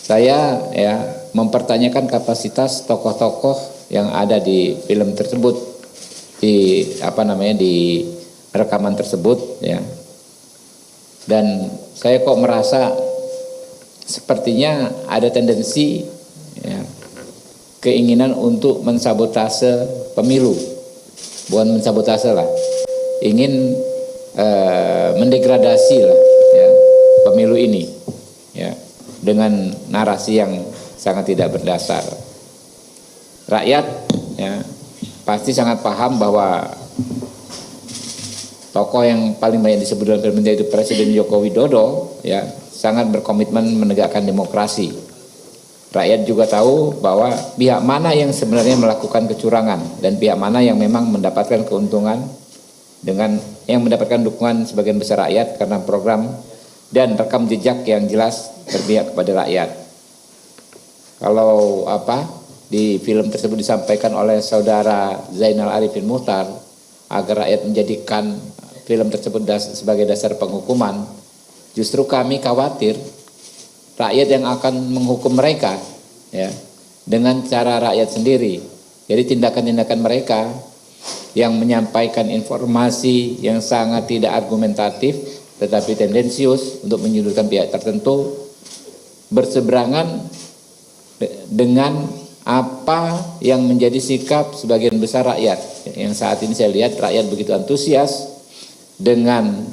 saya ya mempertanyakan kapasitas tokoh-tokoh yang ada di film tersebut, di di rekaman tersebut ya. Dan saya kok merasa sepertinya ada tendensi ya, keinginan untuk mensabotase pemilu, bukan mensabotase lah, ingin mendegradasi lah ya, pemilu ini ya, dengan narasi yang sangat tidak berdasar. Rakyat ya pasti sangat paham bahwa tokoh yang paling banyak disebut dalam film itu Presiden Joko Widodo ya sangat berkomitmen menegakkan demokrasi. Rakyat juga tahu bahwa pihak mana yang sebenarnya melakukan kecurangan dan pihak mana yang memang mendapatkan keuntungan dengan yang mendapatkan dukungan sebagian besar rakyat karena program dan rekam jejak yang jelas berpihak kepada rakyat. Kalau di film tersebut disampaikan oleh saudara Zainal Arifin Muchtar agar rakyat menjadikan film tersebut sebagai dasar penghukuman, justru kami khawatir rakyat yang akan menghukum mereka ya dengan cara rakyat sendiri. Jadi tindakan-tindakan mereka yang menyampaikan informasi yang sangat tidak argumentatif tetapi tendensius untuk menyudutkan pihak tertentu berseberangan dengan apa yang menjadi sikap sebagian besar rakyat. Yang saat ini saya lihat rakyat begitu antusias dengan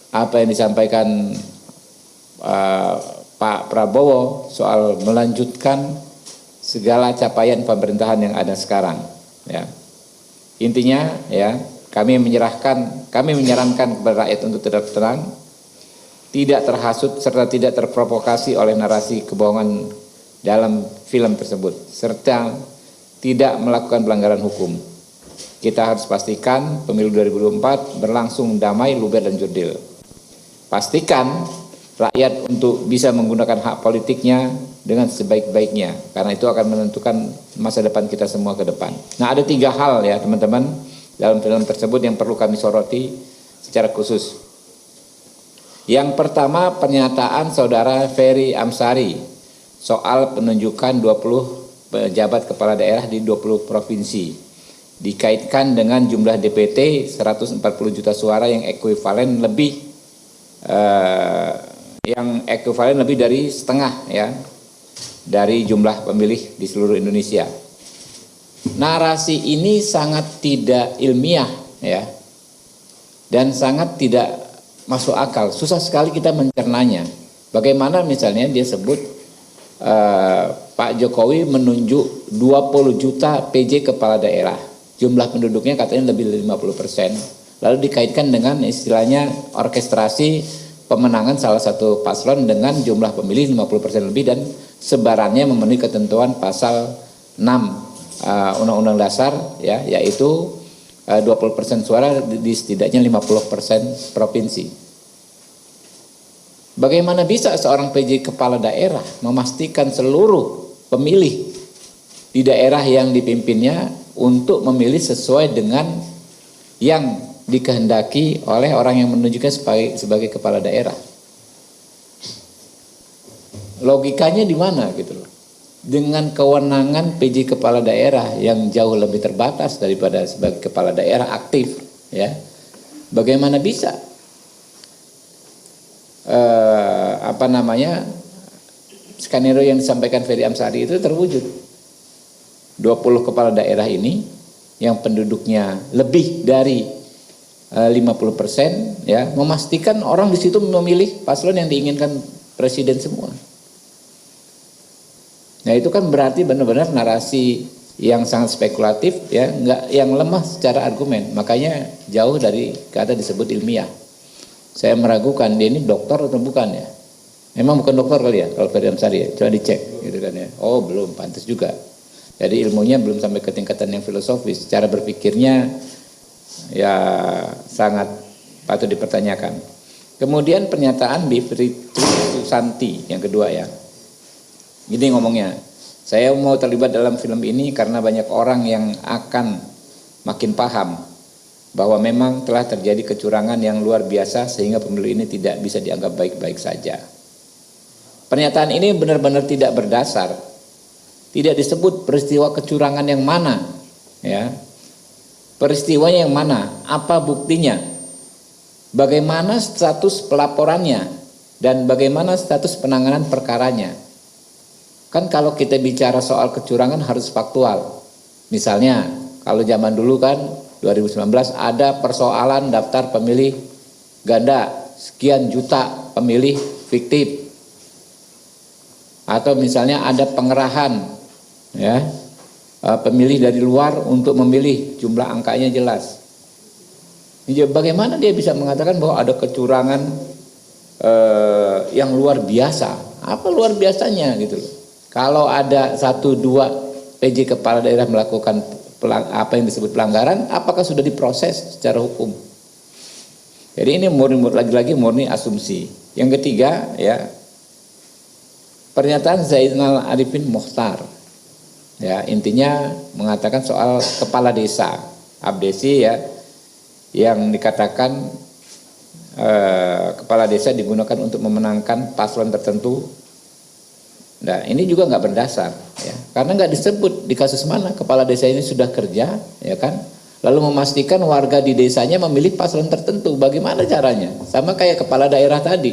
apa yang disampaikan Pak Prabowo soal melanjutkan segala capaian pemerintahan yang ada sekarang ya. Intinya ya, kami menyarankan kepada rakyat untuk tetap tenang, tidak terhasut serta tidak terprovokasi oleh narasi kebohongan dalam film tersebut, serta tidak melakukan pelanggaran hukum. Kita harus pastikan pemilu 2024 berlangsung damai, luber, dan jurdil. Pastikan rakyat untuk bisa menggunakan hak politiknya dengan sebaik-baiknya, karena itu akan menentukan masa depan kita semua ke depan. Nah, ada 3 hal ya teman-teman dalam film tersebut yang perlu kami soroti secara khusus. Yang pertama, pernyataan saudara Ferry Amsari soal penunjukan 20 pejabat kepala daerah di 20 provinsi. Dikaitkan dengan jumlah DPT 140 juta suara yang ekuivalen lebih dari setengah ya dari jumlah pemilih di seluruh Indonesia. Narasi ini sangat tidak ilmiah ya dan sangat tidak masuk akal. Susah sekali kita mencernanya. Bagaimana misalnya dia sebut Pak Jokowi menunjuk 20 juta PJ kepala daerah. Jumlah penduduknya katanya lebih dari 50%. Lalu dikaitkan dengan istilahnya orkestrasi pemenangan salah satu paslon dengan jumlah pemilih 50% lebih dan sebarannya memenuhi ketentuan pasal 6 Undang-Undang Dasar ya, yaitu 20% suara di setidaknya 50% provinsi. Bagaimana bisa seorang PJ kepala daerah memastikan seluruh pemilih di daerah yang dipimpinnya untuk memilih sesuai dengan yang dikehendaki oleh orang yang menunjukkan sebagai kepala daerah? Logikanya di mana gitu loh? Dengan kewenangan PJ kepala daerah yang jauh lebih terbatas daripada sebagai kepala daerah aktif ya. Bagaimana bisa skenario yang disampaikan Ferry Amsari itu terwujud? 20 kepala daerah ini yang penduduknya lebih dari 50% ya, memastikan orang di situ memilih paslon yang diinginkan presiden semua. Nah, itu kan berarti benar-benar narasi yang sangat spekulatif ya, yang lemah secara argumen. Makanya jauh dari kata disebut ilmiah. Saya meragukan dia ini dokter atau bukan ya. Memang bukan dokter kali ya kalau Ferry Amsari ya. Coba dicek gitu kan ya. Oh, belum, pantas juga. Jadi ilmunya belum sampai ke tingkatan yang filosofis. Cara berpikirnya ya sangat patut dipertanyakan. Kemudian pernyataan Bivitri Susanti yang kedua ya. Gini ngomongnya, saya mau terlibat dalam film ini karena banyak orang yang akan makin paham bahwa memang telah terjadi kecurangan yang luar biasa sehingga pemilu ini tidak bisa dianggap baik-baik saja. Pernyataan ini benar-benar tidak berdasar. Tidak disebut peristiwa kecurangan yang mana, ya. Peristiwanya yang mana? Apa buktinya? Bagaimana status pelaporannya? Dan bagaimana status penanganan perkaranya? Kan kalau kita bicara soal kecurangan harus faktual. Misalnya, kalau zaman dulu kan 2019 ada persoalan daftar pemilih ganda, sekian juta pemilih fiktif. Atau misalnya ada pengerahan, ya, pemilih dari luar untuk memilih, jumlah angkanya jelas. Bagaimana dia bisa mengatakan bahwa ada kecurangan yang luar biasa? Apa luar biasanya gitu loh? Kalau ada 1-2 PJ kepala daerah melakukan apa yang disebut pelanggaran, apakah sudah diproses secara hukum? Jadi ini lagi-lagi murni asumsi. Yang ketiga, ya, pernyataan Zainal Arifin Mokhtar, ya, intinya mengatakan soal kepala desa abdesi, ya, yang dikatakan kepala desa digunakan untuk memenangkan paslon tertentu. Nah, ini juga nggak berdasar, ya, karena nggak disebut di kasus mana kepala desa ini sudah kerja, ya kan, lalu memastikan warga di desanya memilih paslon tertentu. Bagaimana caranya? Sama kayak kepala daerah tadi.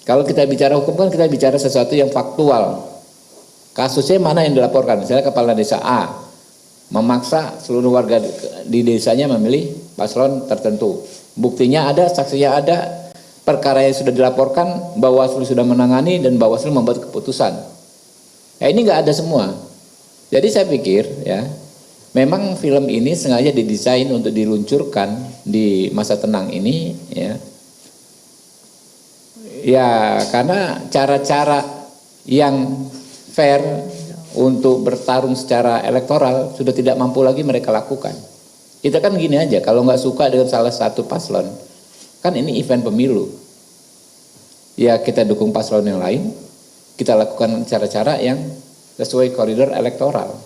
Kalau kita bicara hukum kan kita bicara sesuatu yang faktual. Kasusnya mana yang dilaporkan? Misalnya kepala desa A memaksa seluruh warga di desanya memilih paslon tertentu. Buktinya ada, saksinya ada, perkara yang sudah dilaporkan, Bawaslu sudah menangani dan Bawaslu membuat keputusan. Ya, ini nggak ada semua. Jadi saya pikir, ya, memang film ini sengaja didesain untuk diluncurkan di masa tenang ini, ya. Ya, karena cara-cara yang fair untuk bertarung secara elektoral sudah tidak mampu lagi mereka lakukan. Kita kan gini aja, kalau nggak suka dengan salah satu paslon, kan ini event pemilu. Ya kita dukung paslon yang lain, kita lakukan cara-cara yang sesuai koridor elektoral.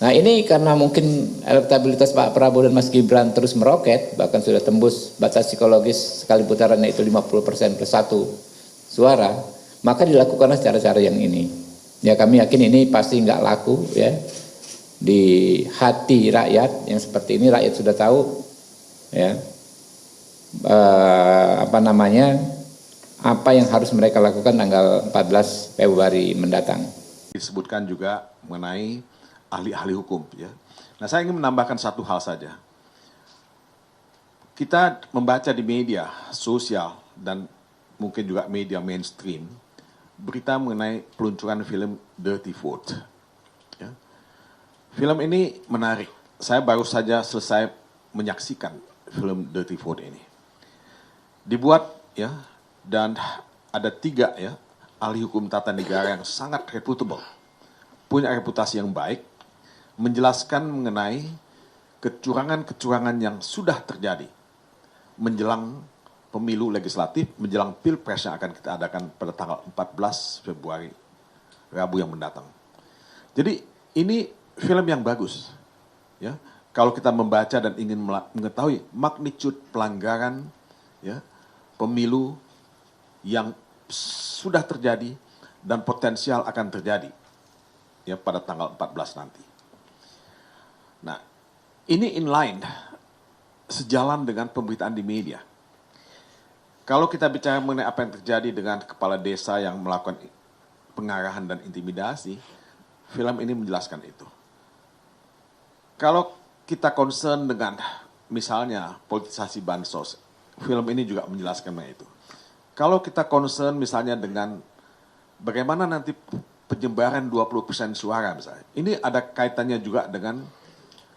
Nah ini karena mungkin elektabilitas Pak Prabowo dan Mas Gibran terus meroket, bahkan sudah tembus batas psikologis sekali putarannya itu 50% plus 1 suara, maka dilakukanlah cara-cara yang ini. Ya kami yakin ini pasti nggak laku, ya, di hati rakyat yang seperti ini. Rakyat sudah tahu, ya, apa yang harus mereka lakukan tanggal 14 Februari mendatang. Disebutkan juga mengenai ahli-ahli hukum, ya. Nah, saya ingin menambahkan satu hal saja. Kita membaca di media sosial dan mungkin juga media mainstream berita mengenai peluncuran film Dirty Vote. Ya. Film ini menarik. Saya baru saja selesai menyaksikan film Dirty Vote ini. Dibuat, ya, dan ada 3, ya, ahli hukum tata negara yang sangat reputable, punya reputasi yang baik, menjelaskan mengenai kecurangan-kecurangan yang sudah terjadi menjelang pemilu legislatif, menjelang pilpres yang akan kita adakan pada tanggal 14 Februari, Rabu yang mendatang. Jadi ini film yang bagus, ya. Kalau kita membaca dan ingin mengetahui magnitude pelanggaran, ya, pemilu yang sudah terjadi dan potensial akan terjadi, ya, pada tanggal 14 nanti. Nah, ini inline, sejalan dengan pemberitaan di media. Kalau kita bicara mengenai apa yang terjadi dengan kepala desa yang melakukan pengarahan dan intimidasi, film ini menjelaskan itu. Kalau kita concern dengan misalnya politisasi bansos, film ini juga menjelaskan mengenai itu. Kalau kita concern misalnya dengan bagaimana nanti penyebaran 20% suara misalnya, ini ada kaitannya juga dengan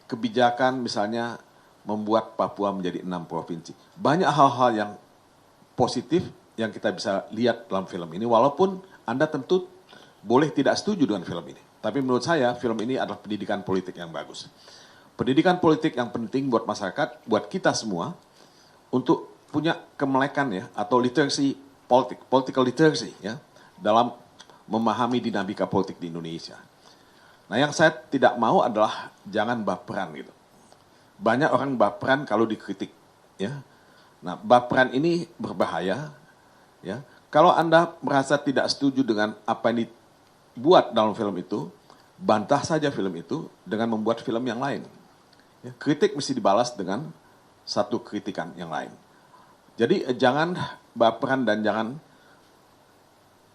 kebijakan misalnya membuat Papua menjadi 6 provinsi. Banyak hal-hal yang positif yang kita bisa lihat dalam film ini, walaupun Anda tentu boleh tidak setuju dengan film ini. Tapi menurut saya film ini adalah pendidikan politik yang bagus. Pendidikan politik yang penting buat masyarakat, buat kita semua, untuk punya kemelekan, ya, atau literacy politik, political literacy, ya, dalam memahami dinamika politik di Indonesia. Nah, yang saya tidak mau adalah jangan baperan gitu. Banyak orang baperan kalau dikritik, ya. Nah, baperan ini berbahaya Ya, kalau Anda merasa tidak setuju dengan apa yang dibuat dalam film itu, bantah saja film itu dengan membuat film yang lain. Ya, kritik mesti dibalas dengan satu kritikan yang lain. Jadi jangan baperan dan jangan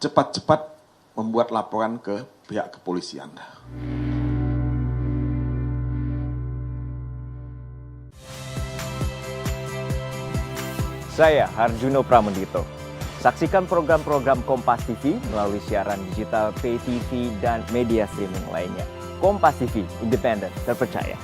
cepat-cepat membuat laporan ke pihak kepolisian. Saya Harjuno Pramendito. Saksikan program-program Kompas TV melalui siaran digital, pay TV, dan media streaming lainnya. Kompas TV, independen, terpercaya.